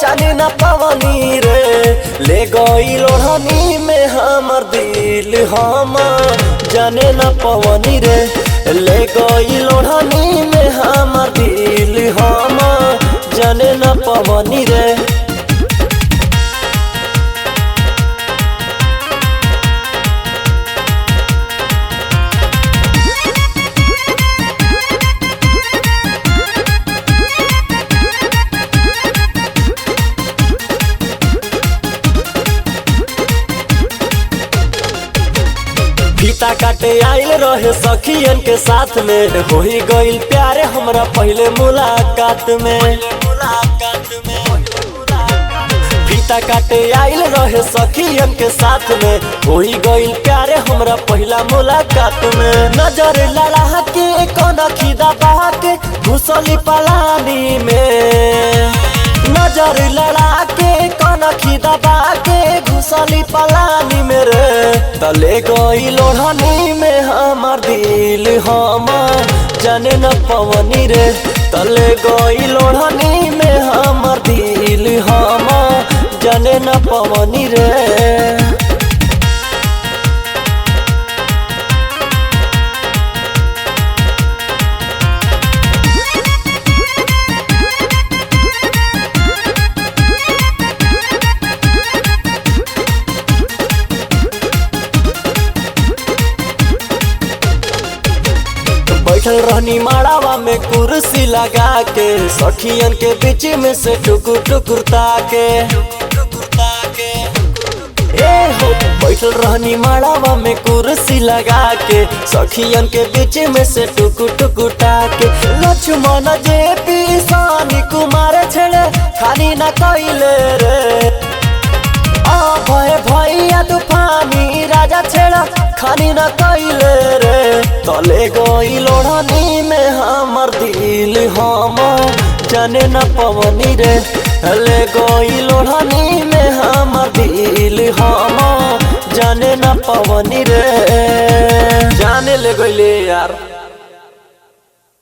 जाने न पवनी रे। ले गई लोढ़नी में हमर दिल हम जाने न पवनी रे। ले गई लोढ़नी में हमर दिल हम जाने न पवनी रे। फीता काटे आइल रहे सखियन के साथ में, हो ही गइल प्यारे हमरा पहले मुलाकात में। फीता काटे आइल रहे सखियन के साथ में, हो ही गइल प्यारे हमरा पहला मुलाकात में। नजर लड़ा के कोना खिदा बहा के घुसली पलानी में। नजर लड़ा के कोना खिदा बहा के घुसली पलानी में रे। तले गई लोढ़नी में हमर दिल हम जाने न पवनी रे। तले गई लोढ़नी में हमर दिल हम जाने न पवनी रे। बैठल रहनी माड़ावा में कुर्सी लगा के, सखियन के बीच में से टुकुर टुकुर ताके। ए हो बैठल रहनी माड़ावा में कुर्सी लगा के, सखियन के बीच में से टुकुर टुकुर ताके। लक्ष्मण जे पिसानी कुमार छेड़े खानी न कइले रे। भय भैया तूफानी राजा छेड़ा खानी न कइले रे। तले गई लोढ़नी में हमर दिल हम जाने न पवनी रे। ले गई लोढ़नी में हमर दिल हम जाने न पवनी रे। जाने ले गइले यार।